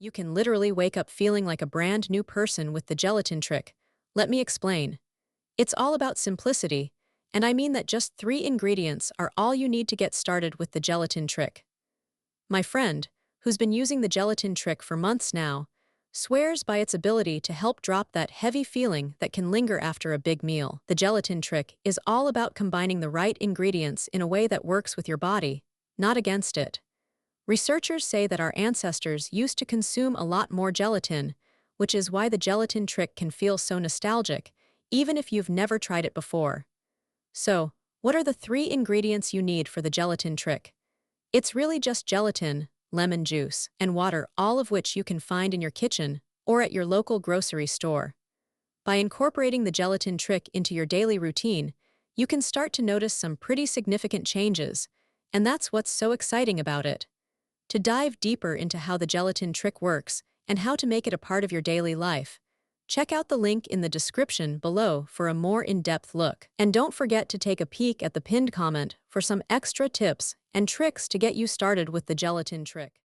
You can literally wake up feeling like a brand new person with the gelatin trick. Let me explain. It's all about simplicity, and I mean that just 3 ingredients are all you need to get started with the gelatin trick. My friend, who's been using the gelatin trick for months now, swears by its ability to help drop that heavy feeling that can linger after a big meal. The gelatin trick is all about combining the right ingredients in a way that works with your body, not against it. Researchers say that our ancestors used to consume a lot more gelatin, which is why the gelatin trick can feel so nostalgic, even if you've never tried it before. So, what are the 3 ingredients you need for the gelatin trick? It's really just gelatin, lemon juice, and water, all of which you can find in your kitchen or at your local grocery store. By incorporating the gelatin trick into your daily routine, you can start to notice some pretty significant changes, and that's what's so exciting about it. To dive deeper into how the gelatin trick works and how to make it a part of your daily life, check out the link in the description below for a more in-depth look. And don't forget to take a peek at the pinned comment for some extra tips and tricks to get you started with the gelatin trick.